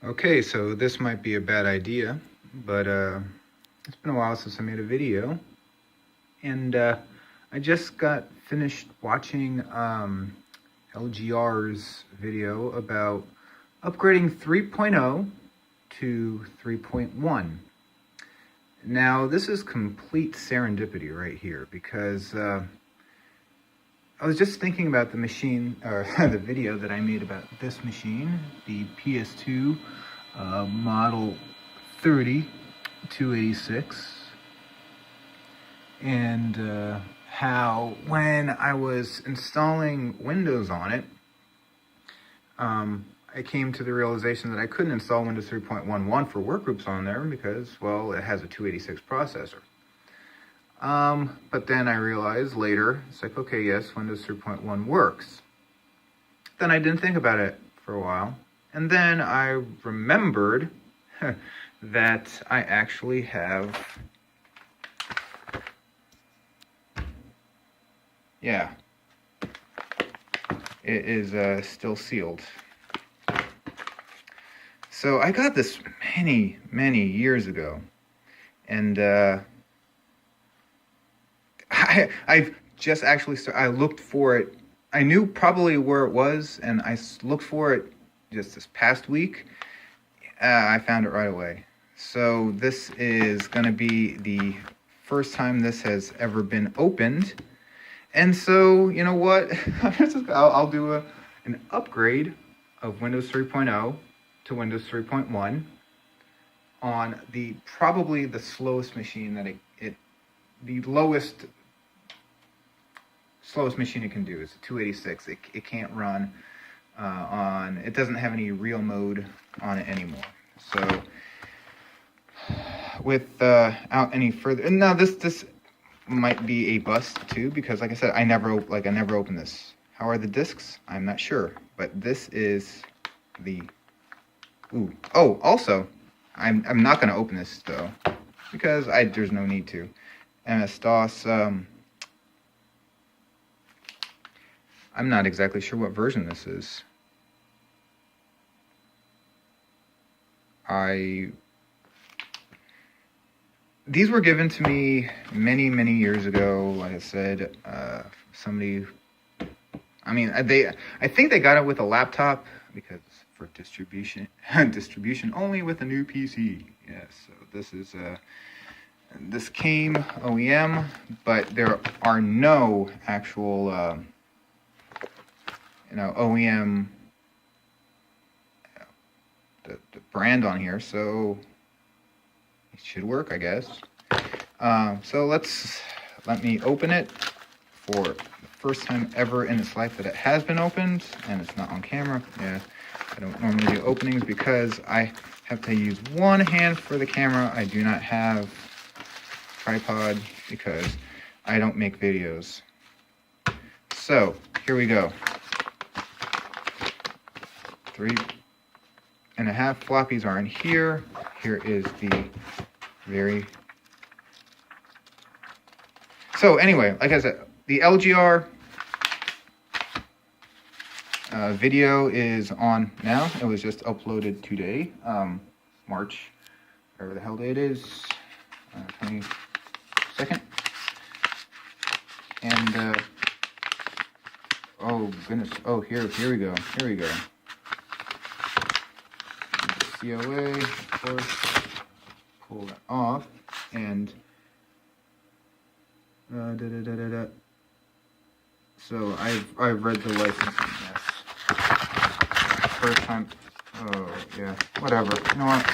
Okay, so this might be a bad idea, but it's been a while since I made a video, and I just got finished watching LGR's video about upgrading 3.0 to 3.1. Now, this is complete serendipity right here, because I was just thinking about the machine, or the video that I made about this machine, the PS2 Model 30 286, and how when I was installing Windows on it, I came to the realization that I couldn't install Windows 3.11 for workgroups on there because, well, it has a 286 processor. But then I realized later, it's like, okay, yes, Windows 3.1 works. Then I didn't think about it for a while. And then I remembered that I actually have, yeah, it is still sealed. So I got this many years ago. And I've just actually I looked for it. I knew probably where it was, and I looked for it just this past week. I found it right away. So this is going to be the first time this has ever been opened. And so, you know what? I'll do an upgrade of Windows 3.0 to Windows 3.1 on probably the slowest machine that the slowest machine it can do is a 286. It can't run it doesn't have any real mode on it anymore. So without any further, and now this might be a bust too, because like I said, I never opened this. How are the discs? I'm not sure, but this is the also I'm not going to open this though, because there's no need to. MS-DOS, I'm not exactly sure what version this is. These were given to me many years ago. Like I said, somebody, I think they got it with a laptop, because for distribution only with a new PC. Yes, so this came OEM, but there are no actual OEM the brand on here, so it should work, I guess. So let me open it for the first time ever in its life that it has been opened, and it's not on camera. Yeah, I don't normally do openings because I have to use one hand for the camera. I do not have tripod because I don't make videos. So here we go. 3.5 floppies are in here. Here is the So anyway, like I said, the LGR video is on now. It was just uploaded today, March, whatever the hell day it is, 22nd. And oh goodness, oh here we go. COA, of course, pull that off, and so I've read the licensing, yes. First time, oh yeah, whatever, you know what?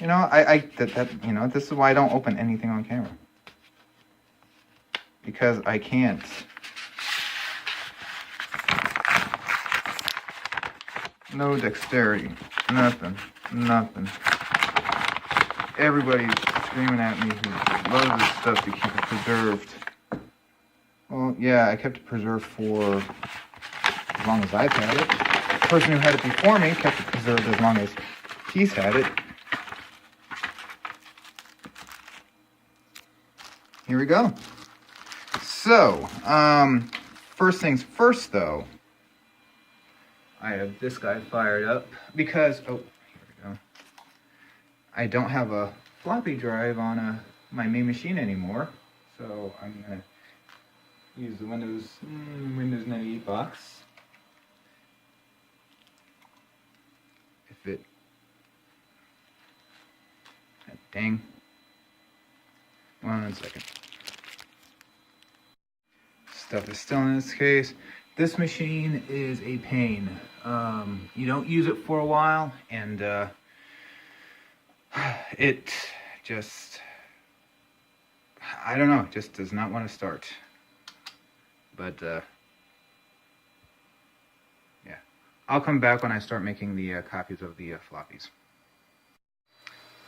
You know, this is why I don't open anything on camera. Because I can't. No dexterity. Nothing. Everybody's screaming at me who loves this stuff to keep it preserved. Well, yeah, I kept it preserved for as long as I've had it. The person who had it before me kept it preserved as long as he's had it. Here we go. So, first things first, though, I have this guy fired up because, oh, here we go. I don't have a floppy drive on my main machine anymore, so I'm gonna use the Windows 98 box. If it, dang. 1 second. Stuff is still in this case. This machine is a pain. You don't use it for a while, and it just, I don't know, just does not want to start. But yeah, I'll come back when I start making the copies of the floppies.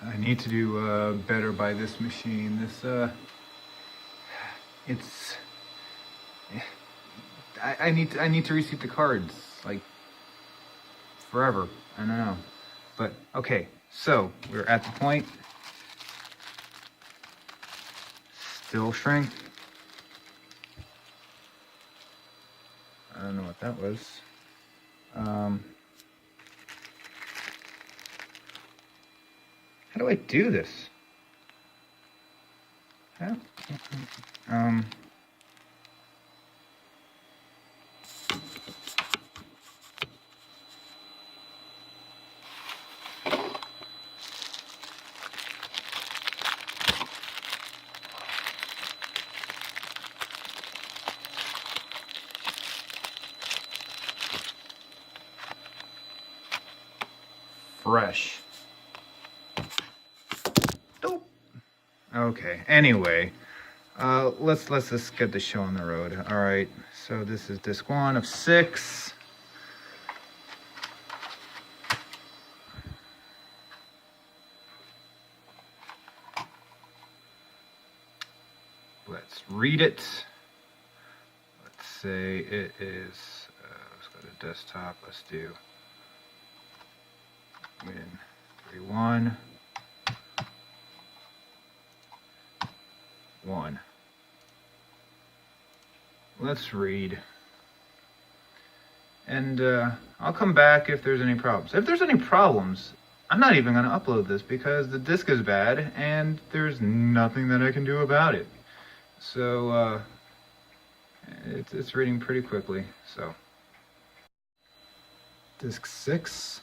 I need to do better by this machine. This it's. I need to reseat the cards like forever. I don't know, but okay. So we're at the point. Still shrink. I don't know what that was. How do I do this? How? Fresh. Nope. Okay. Anyway, let's just get the show on the road. All right. So this is disc 1 of 6. Let's read it. Let's say it is. Let's go to desktop. Let's do Win 3-1 1. Let's read, and I'll come back if there's any problems. If there's any problems, I'm not even going to upload this because the disc is bad and there's nothing that I can do about it. So it's reading pretty quickly. So disc 6.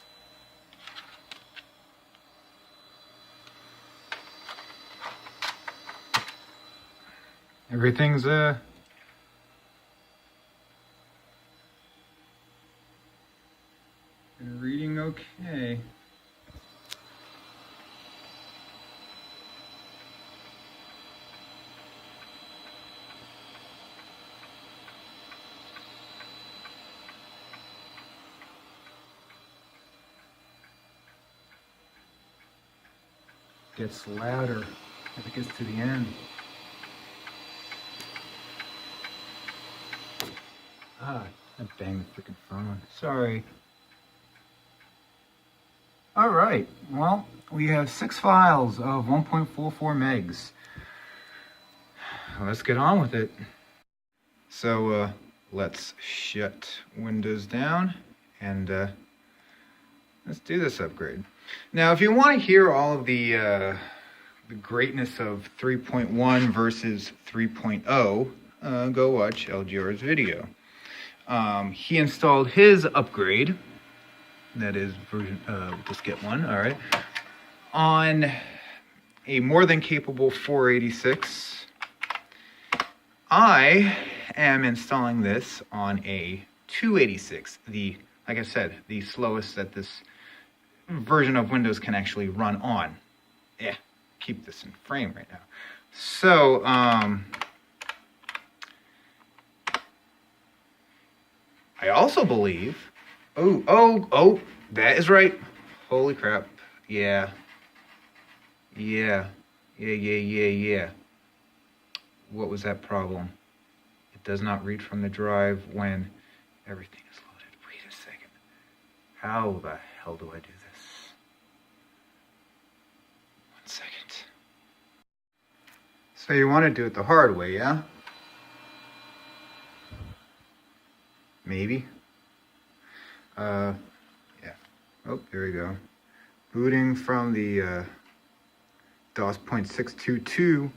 Everything's reading okay. Gets louder as it gets to the end. Ah, I banged the freaking phone. Sorry. All right. Well, we have 6 files of 1.44 megs. Let's get on with it. So let's shut Windows down and let's do this upgrade. Now, if you want to hear all of the greatness of 3.1 versus 3.0, go watch LGR's video. He installed his upgrade, that is version diskette 1, all right, on a more than capable 486. I am installing this on a 286, like I said, the slowest that this version of Windows can actually run on. Yeah, keep this in frame right now. So, I also believe, oh, that is right. Holy crap. Yeah. What was that problem? It does not read from the drive when everything is loaded. Wait a second. How the hell do I do this? 1 second. So you want to do it the hard way, yeah? maybe. Yeah. Oh, there we go. Booting from the DOS.622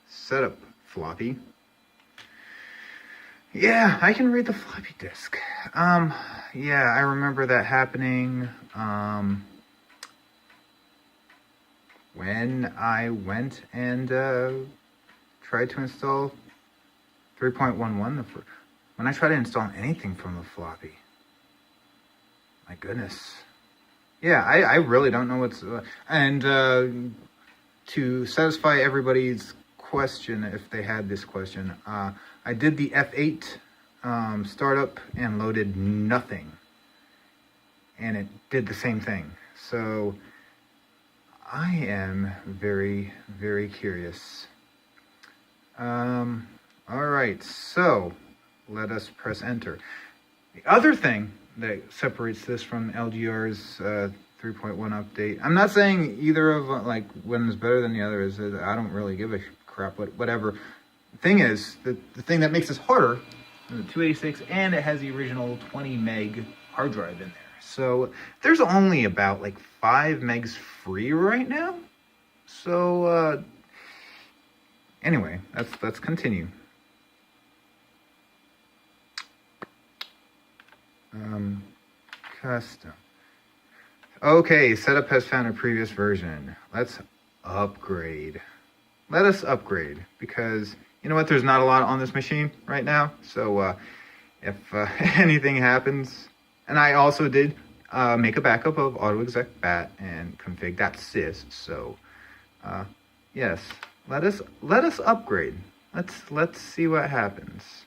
setup floppy. Yeah, I can read the floppy disk. Yeah, I remember that happening when I went and tried to install 3.11. When I tried to install anything from the floppy. My goodness. Yeah, I really don't know what's... and to satisfy everybody's question, if they had this question, I did the F8 startup and loaded nothing. And it did the same thing. So I am very, very curious. All right, so let us press enter. The other thing that separates this from LGR's 3.1 update, I'm not saying either of like one is better than the other, is I don't really give a crap, whatever. The thing is, the thing that makes this harder is the 286, and it has the original 20 meg hard drive in there. So there's only about like 5 megs free right now. So anyway, let's continue. Custom. Okay, setup has found a previous version. Let's upgrade. Let us upgrade, because you know what? There's not a lot on this machine right now. So if anything happens, and I also did make a backup of autoexec bat and config.sys. So yes, let us upgrade. Let's see what happens.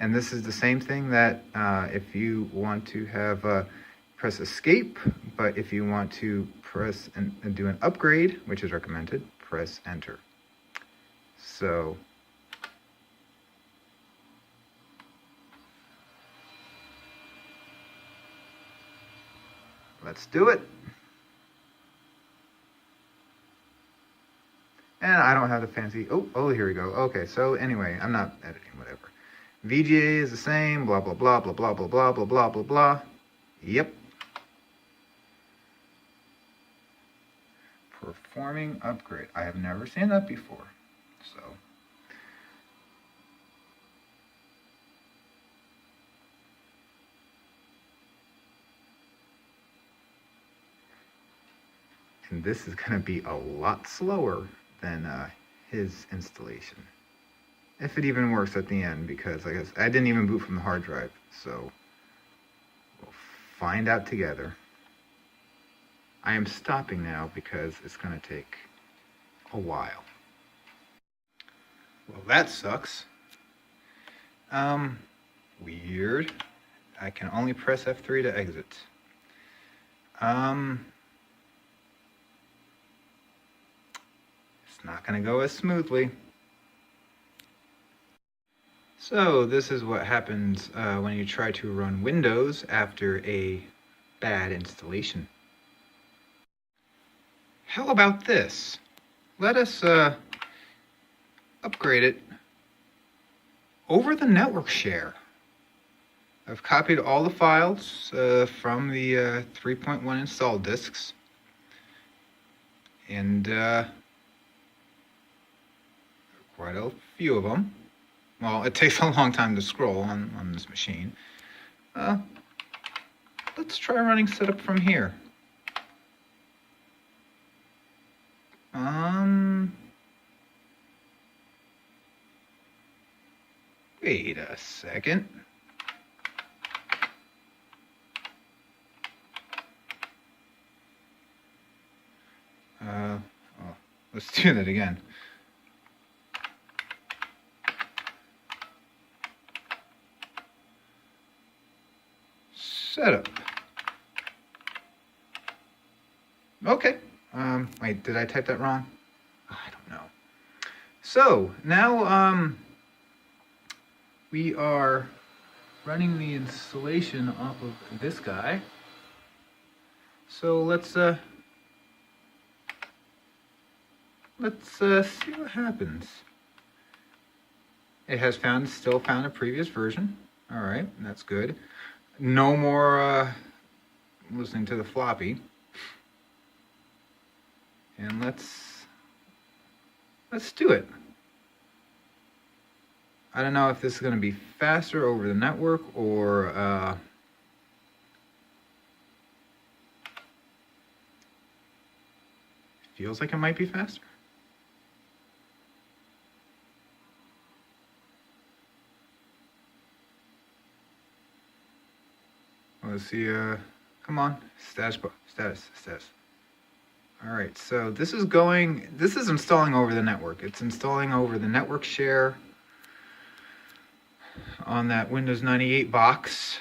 And this is the same thing that if you want to have press escape, but if you want to press and do an upgrade, which is recommended, press enter. So let's do it. And I don't have the fancy, oh, here we go. Okay, so anyway, I'm not editing, whatever. VGA is the same, blah, blah, blah, blah, blah, blah, blah, blah, blah, blah, blah. Yep. Performing upgrade. I have never seen that before. So. And this is going to be a lot slower than his installation. If it even works at the end, because I guess I didn't even boot from the hard drive. So we'll find out together. I am stopping now because it's going to take a while. Well, that sucks. Weird. I can only press F3 to exit. It's not going to go as smoothly. So this is what happens when you try to run Windows after a bad installation. How about this? Let us upgrade it over the network share. I've copied all the files from the 3.1 install disks, and quite a few of them. Well, it takes a long time to scroll on this machine. Let's try running setup from here. Wait a second. Let's do that again. Setup. Okay. Wait, did I type that wrong? I don't know. So now we are running the installation off of this guy. So let's see what happens. It has still found a previous version. All right, that's good. No more listening to the floppy. And let's do it. I don't know if this is going to be faster over the network or feels like it might be faster. Let's see, come on, status. All right, so this is installing over the network. It's installing over the network share on that Windows 98 box,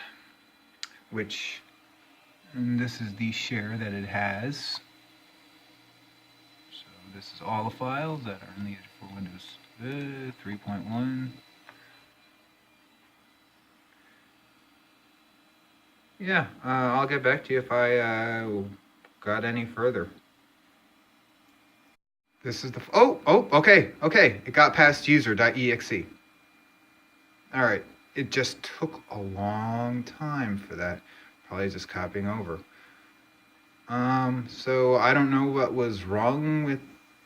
and this is the share that it has. So this is all the files that are needed for Windows 3.1. Yeah, I'll get back to you if I got any further. This is the okay. It got past user.exe. All right, it just took a long time for that. Probably just copying over. So I don't know what was wrong with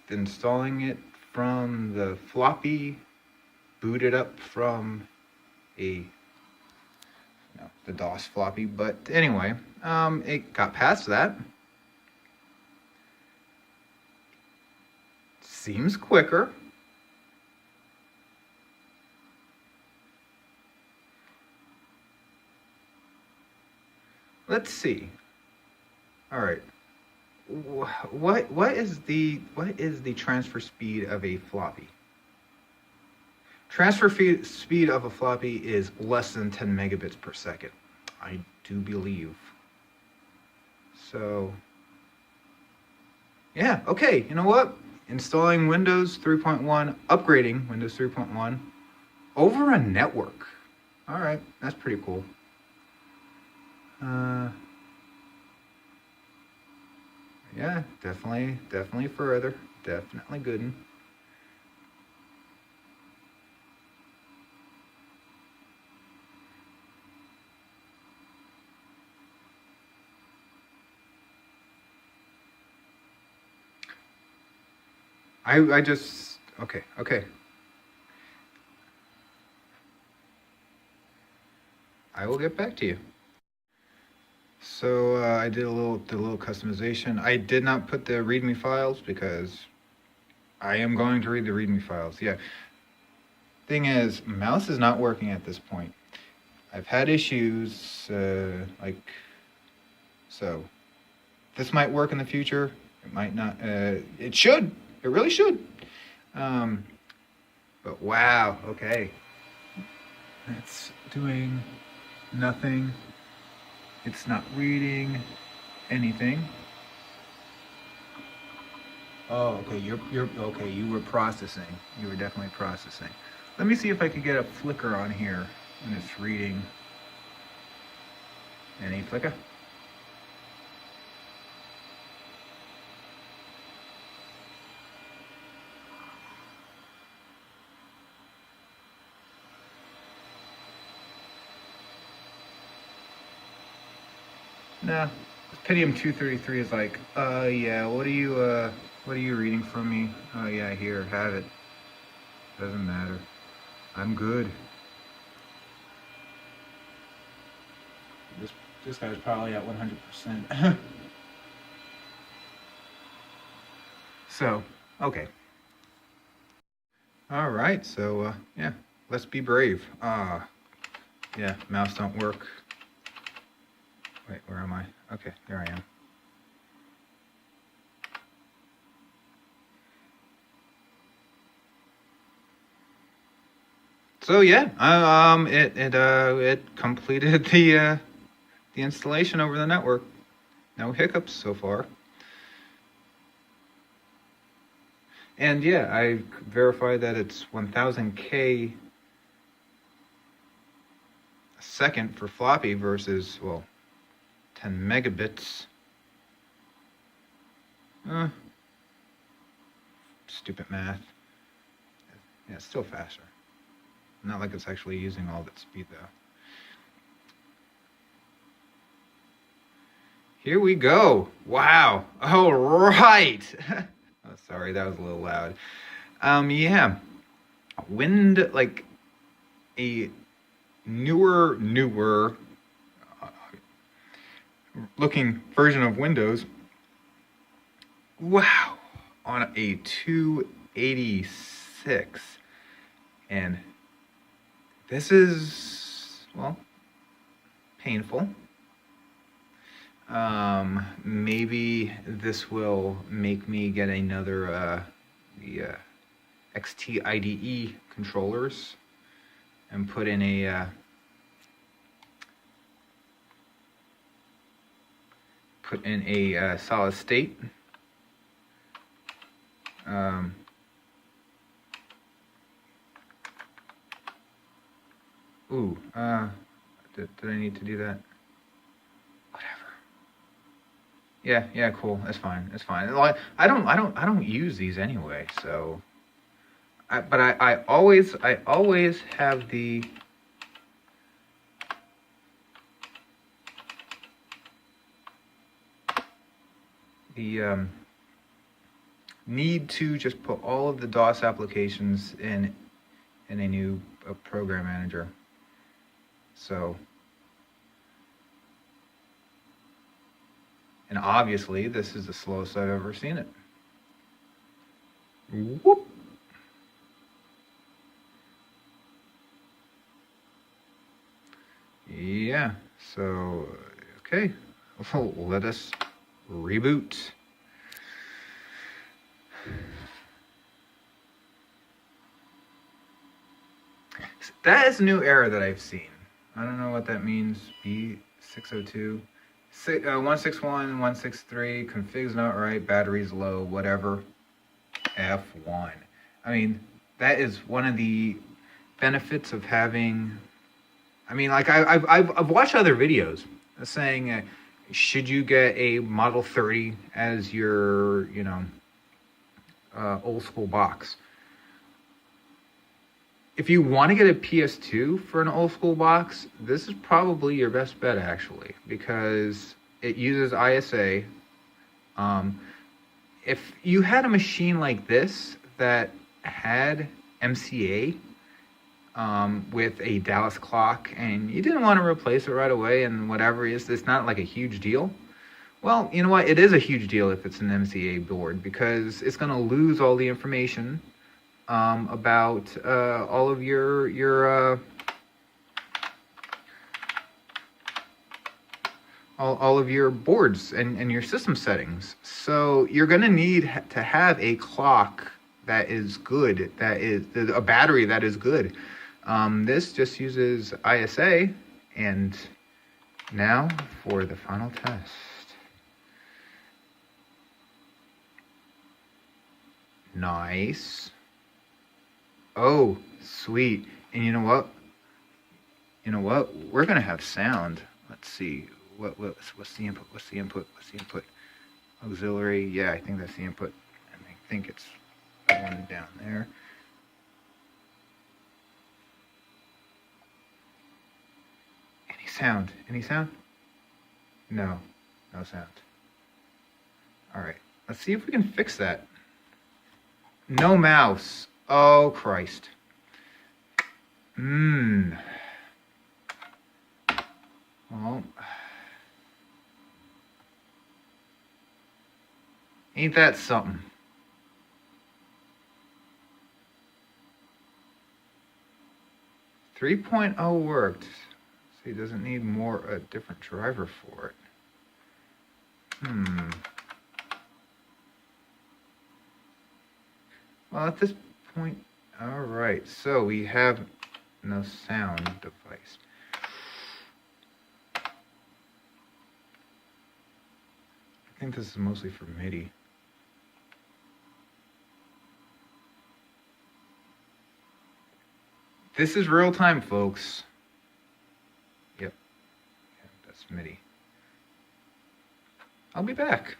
installing it from the floppy, booted up from the DOS floppy, but anyway, it got past that. Seems quicker. Let's see. All right. What is the transfer speed of a floppy? Transfer speed of a floppy is less than 10 megabits per second, I do believe. So, yeah, okay, you know what? Installing Windows 3.1, upgrading Windows 3.1 over a network. All right, that's pretty cool. Yeah, definitely further. Definitely good. I just okay. I will get back to you. So I did a little customization. I did not put the README files because I am going to read the README files. Yeah. Thing is, mouse is not working at this point. I've had issues so. This might work in the future. It might not. It should. It really should. But wow. Okay. It's doing nothing. It's not reading anything. Oh, okay. You're okay. You were processing. You were definitely processing. Let me see if I could get a flicker on here when it's reading. Any flicker? Nah. Pentium 233 is like, yeah, what are you reading from me? Oh yeah, here, have it. Doesn't matter. I'm good. This guy's probably at 100%. So, okay. All right, so yeah, let's be brave. Yeah, mouse don't work. Wait, where am I? Okay, there I am. So yeah, it completed the installation over the network. No hiccups so far. And yeah, I verified that it's 1000K a second for floppy versus, well, 10 megabits. Stupid math. Yeah, it's still faster. Not like it's actually using all that speed though. Here we go. Wow. All right. Oh, sorry, that was a little loud. Yeah. Wind, like a newer uh, looking version of Windows. Wow. On a 286. And this is, well, painful. Maybe this will make me get another the XT IDE controllers and put in a solid state. Did I need to do that? Yeah, cool. That's fine. That's fine. I don't use these anyway, so. I always have the need to just put all of the DOS applications in a new program manager. So. And obviously, this is the slowest I've ever seen it. Whoop. Yeah, so, okay. Well, let us reboot. That is a new error that I've seen. I don't know what that means. B602. 161, 163, config's not right, battery's low, whatever. F1. I mean, that is one of the benefits of having. I mean, like I've watched other videos saying, should you get a Model 30 as your old school box? If you want to get a PS2 for an old school box, this is probably your best bet, actually, because it uses ISA. If you had a machine like this that had MCA with a Dallas clock and you didn't want to replace it right away and whatever, it's not like a huge deal. Well, you know what? It is a huge deal if it's an MCA board because it's going to lose all the information about all of your all of your boards and your system settings. So you're going to need to have a clock that is good, that is a battery that is good. This just uses ISA. And now for the final test. Nice. Oh, sweet. And you know what? We're gonna have sound. Let's see. What's the input? What's the input? Auxiliary. Yeah, I think that's the input. And I think it's the one down there. Any sound? No sound. All right. Let's see if we can fix that. No mouse. Oh, Christ. Well, ain't that something? Three 3.0 worked. So he doesn't need a different driver for it. Well, at this point, all right. So we have no sound device. I think this is mostly for MIDI. This is real time, folks. Yep. Yeah, that's MIDI. I'll be back.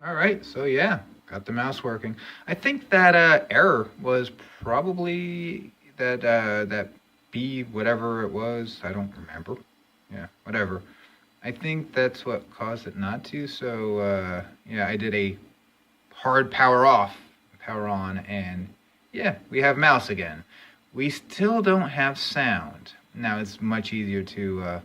All right, so yeah, got the mouse working. I think that error was probably that B whatever it was. I don't remember. Yeah, whatever. I think that's what caused it not to. So yeah, I did a hard power off, power on, and yeah, we have mouse again. We still don't have sound. Now it's much easier to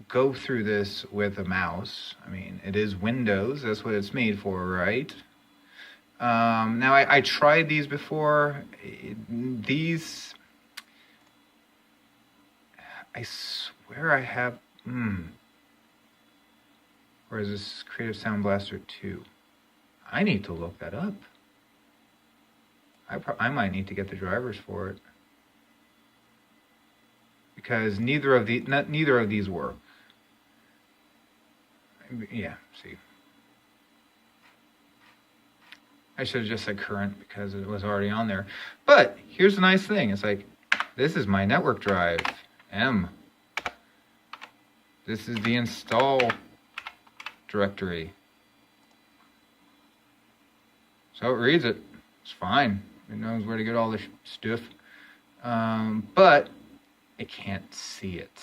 go through this with a mouse. I mean, it is Windows. That's what it's made for, right? Now I tried these before. These, I swear I have. Or is this Creative Sound Blaster 2? I need to look that up. I might need to get the drivers for it, because neither of these work. Yeah, see. I should have just said current because it was already on there. But here's the nice thing. It's like, this is my network drive, M. This is the install directory. So it reads it. It's fine. It knows where to get all this stuff. But it can't see it.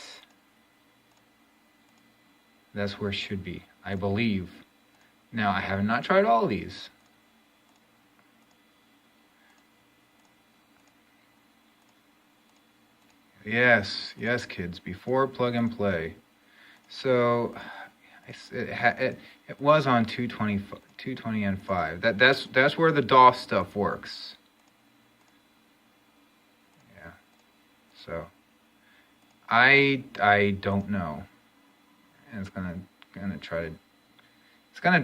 That's where it should be, I believe. Now, I have not tried all of these. Yes, kids, before plug and play. So it was on 220 and 5. That's where the DOS stuff works. Yeah. So I don't know. And it's gonna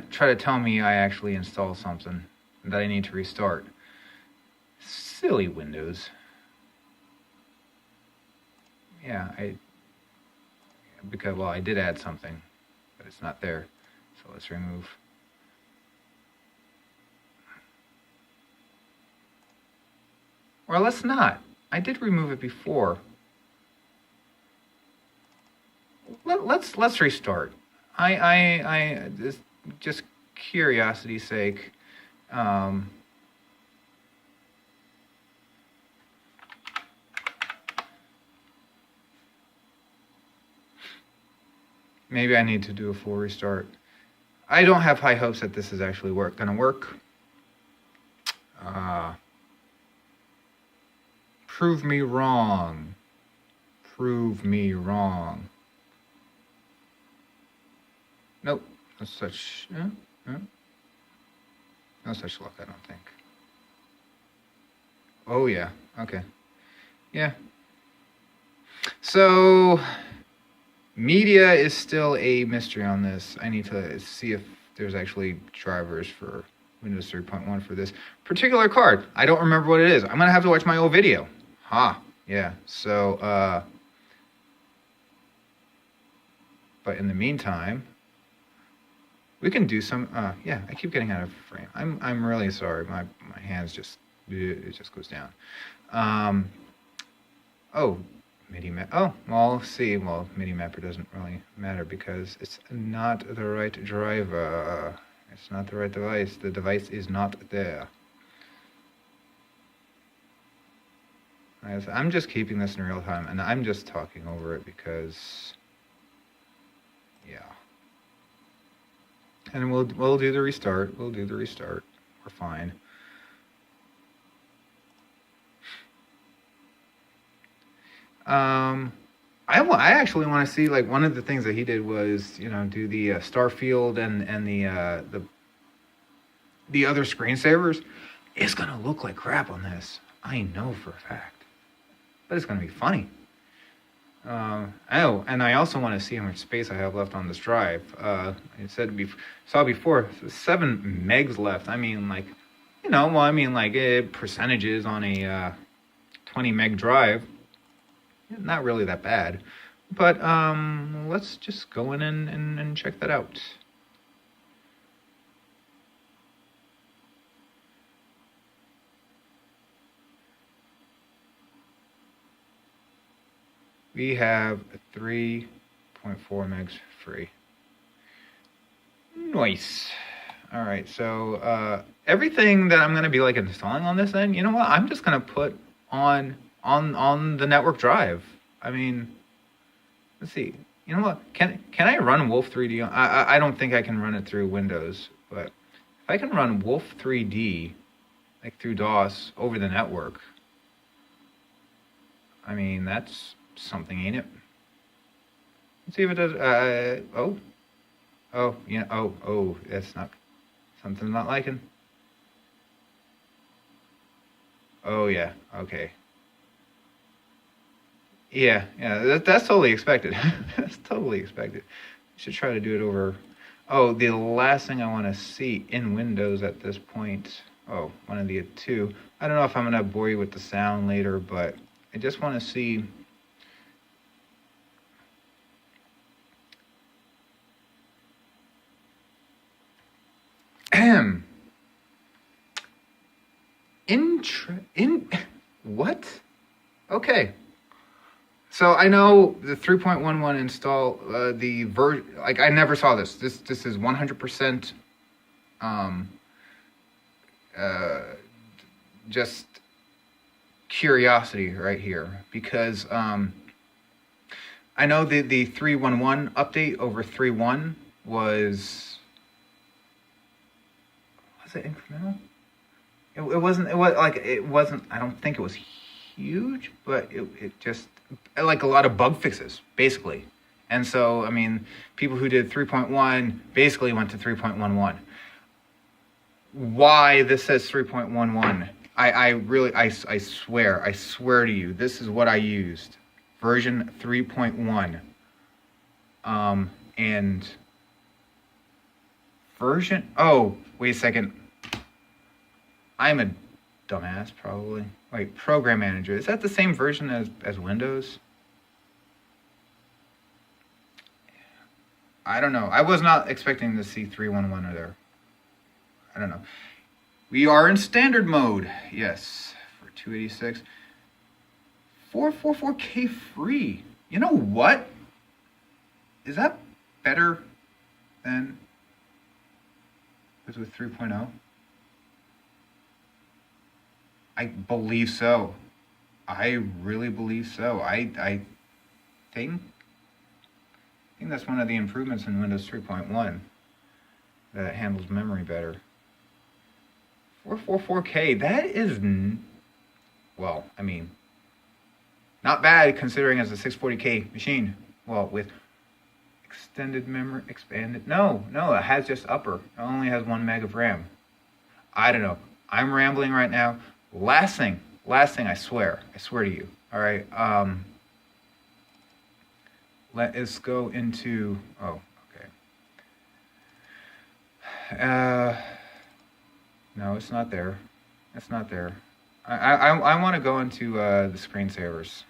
try to tell me I actually installed something that I need to restart. Silly Windows. Yeah, because I did add something, but it's not there. So let's remove. Or let's not. I did remove it before. Let's restart. I just curiosity's sake. Maybe I need to do a full restart. I don't have high hopes that this is actually gonna work. Prove me wrong. Prove me wrong. Nope. No such luck, I don't think. Oh yeah. Okay. Yeah. So media is still a mystery on this. I need to see if there's actually drivers for Windows 3.1 for this particular card. I don't remember what it is. I'm gonna have to watch my old video. Yeah. So but in the meantime, we can do some. Yeah, I keep getting out of frame. I'm really sorry. My hands it just goes down. Oh, MIDI map. Oh, well, see. Well, MIDI mapper doesn't really matter because it's not the right driver. It's not the right device. The device is not there. I'm just keeping this in real time, and I'm just talking over it because, yeah. And we'll do the restart. We'll do the restart. We're fine. I actually want to see, like, one of the things that he did was, do the Starfield and the other screensavers. It's gonna look like crap on this. I know for a fact. But it's gonna be funny. And I also want to see how much space I have left on this drive. I saw before 7 megs left. I mean, like, percentages on a 20 meg drive. Not really that bad. But let's just go in and check that out. We have 3.4 megs free. Nice. All right, so everything that I'm gonna be like installing on this end, I'm just gonna put on the network drive. I mean, Let's see. You know what? Can I run Wolf 3D? I don't think I can run it through Windows, but if I can run Wolf 3D like through DOS over the network, I mean that's something, ain't it? Let's see if it does. That's not something I'm not liking. Oh yeah, okay. Yeah, that's totally expected. That's totally expected. Should try to do it over. Oh, the last thing I want to see in Windows at this point. Oh, one of the two. I don't know if I'm gonna bore you with the sound later, but I just want to see. What? Okay. So I know the 3.11 install the version. Like I never saw this. This is 100% just curiosity right here, because I know the 3.11 update over 3.1 was it incremental? It wasn't. It was like it wasn't. I don't think it was huge, but it just like a lot of bug fixes basically. And so I mean, people who did 3.1 basically went to 3.11. Why this says 3.11? I swear to you, this is what I used, version 3.1, and version. Oh, wait a second. I'm a dumbass, probably. Wait, Program Manager. Is that the same version as Windows? I don't know. I was not expecting to see 3.11 there. I don't know. We are in standard mode. Yes, for 286. 444K free. You know what? Is that better than with 3.0? I believe so. I really believe so. I think that's one of the improvements in Windows 3.1, that it handles memory better. 444K, that is, well, I mean, not bad considering it's a 640K machine. Well, with extended memory, expanded, no, it has just upper. It only has 1 meg of RAM. I don't know. I'm rambling right now. Last thing, I swear to you. All right. Let us go into. Oh, okay. No, it's not there. It's not there. I want to go into the screensavers.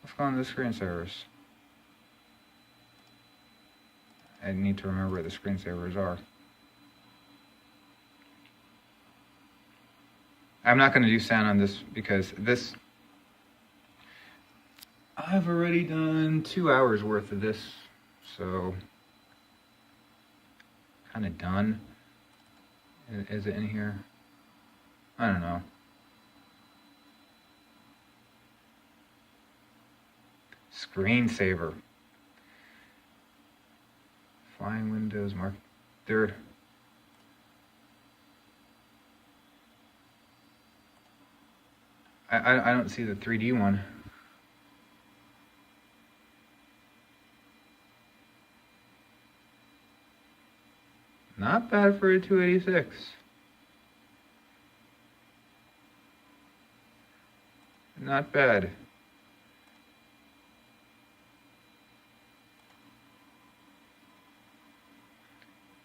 Let's go into the screensavers. I need to remember where the screensavers are. I'm not going to do sound on this because this, I've already done 2 hours worth of this, so kind of done. Is it in here? I don't know. Screensaver. Flying Windows Mark III. I don't see the 3D one. Not bad for a 286. Not bad.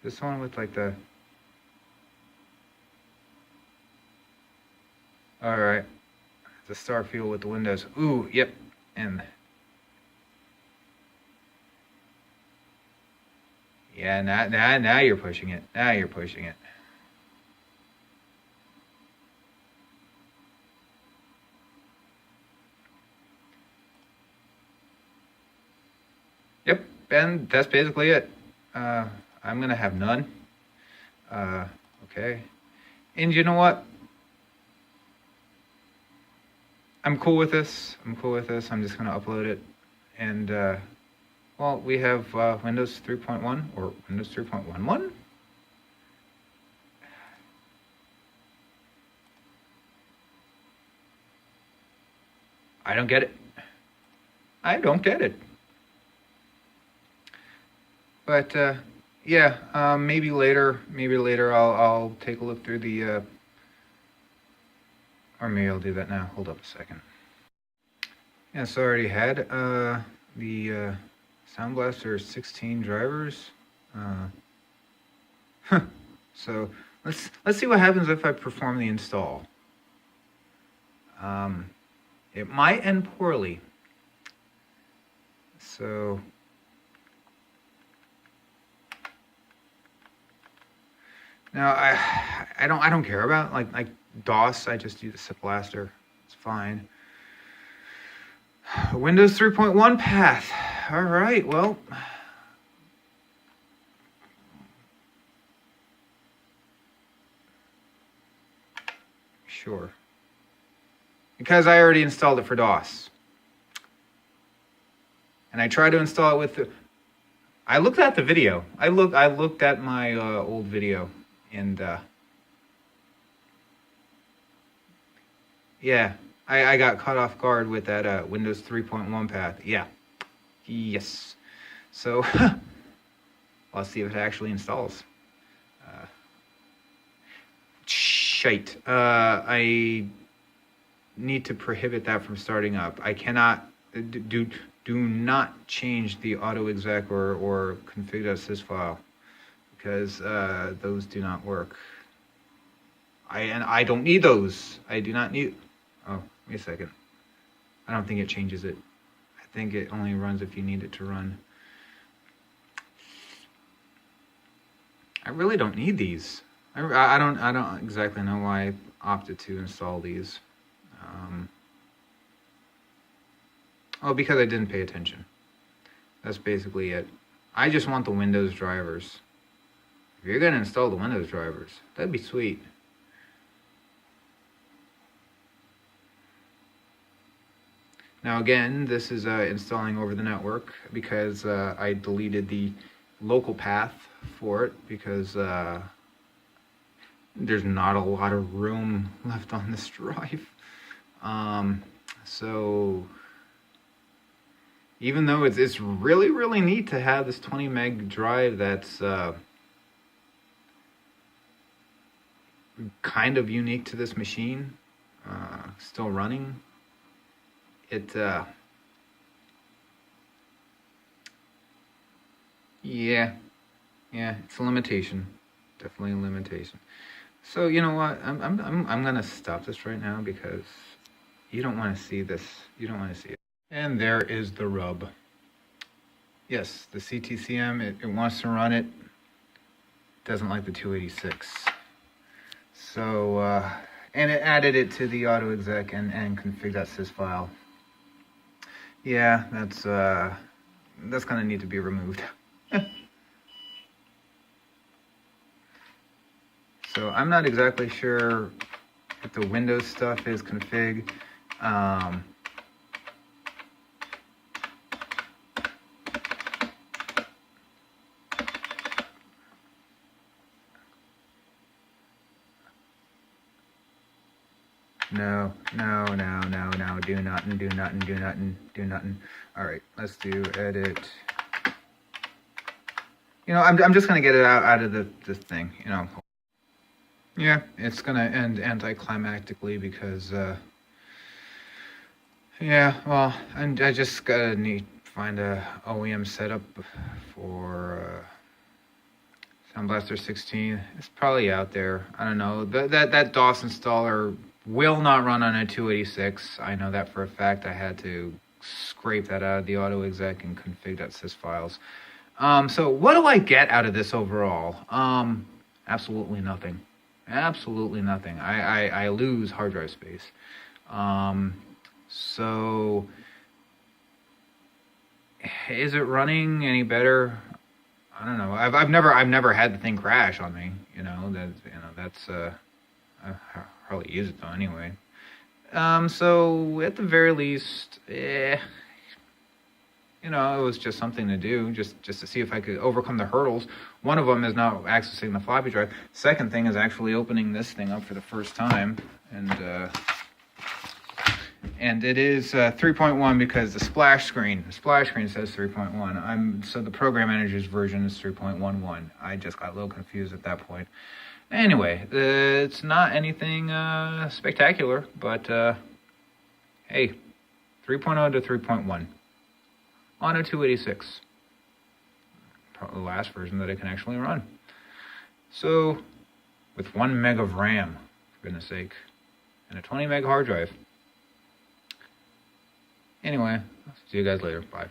This one with like the... Alright. The star field with the windows. Ooh, yep. And yeah, now you're pushing it. Now you're pushing it. Yep, and that's basically it. I'm gonna have none. Okay. And you know what? I'm cool with this. I'm just gonna upload it, and Well, we have Windows 3.1 or Windows 3.11. I don't get it. I don't get it. But yeah, maybe later. Maybe later I'll take a look through the. Or maybe I'll do that now. Hold up a second. Yeah, so I already had the Sound Blaster 16 drivers. So let's see what happens if I perform the install. It might end poorly. So now I don't care about like DOS. I just use a SIP blaster. It's fine. Windows 3.1 path. All right. Well, sure. Because I already installed it for DOS. And I tried to install it with the... I looked at the video. I looked at my old video, and yeah, I got caught off guard with that Windows 3.1 path. Yeah, yes. So let's see if it actually installs. Shite. I need to prohibit that from starting up. I cannot do not change the auto exec or config.sys file, because those do not work. I don't need those. I do not need. Oh, wait a second. I don't think it changes it. I think it only runs if you need it to run. I really don't need these. I don't exactly know why I opted to install these. Oh, because I didn't pay attention. That's basically it. I just want the Windows drivers. If you're gonna install the Windows drivers, that'd be sweet. Now again, this is installing over the network because I deleted the local path for it because there's not a lot of room left on this drive. So even though it's really, really neat to have this 20 meg drive that's kind of unique to this machine, still running, yeah, it's a limitation, definitely a limitation. So you know what, I'm gonna stop this right now because you don't want to see this. You don't want to see it. And there is the rub. Yes, the CTCM, it wants to run it. Doesn't like the 286. So, and it added it to the auto exec and config.sys file. Yeah, that's gonna need to be removed. So I'm not exactly sure if the Windows stuff is config. No, do nothing. All right, let's do edit. You know, I'm just gonna get it out of this thing, you know. Yeah, it's gonna end anticlimactically because, yeah, well, I just gotta find a OEM setup for Sound Blaster 16. It's probably out there. I don't know. That DOS installer will not run on a 286. I know that for a fact. I had to scrape that out of the auto exec and config.sys files. So what do I get out of this overall? Absolutely nothing. Absolutely nothing. I lose hard drive space. So is it running any better? I don't know. I've never had the thing crash on me. That's I hardly use it though anyway. So at the very least, it's you know, it was just something to do, just to see if I could overcome the hurdles. One of them is not accessing the floppy drive. Second thing is actually opening this thing up for the first time, and it is 3.1 because the splash screen says 3.1. So the program manager's version is 3.11. I just got a little confused at that point. Anyway, it's not anything spectacular, but hey, 3.0 to 3.1 on a 286. Probably the last version that I can actually run. So, with 1 meg of RAM, for goodness sake, and a 20 meg hard drive. Anyway, see you guys later. Bye.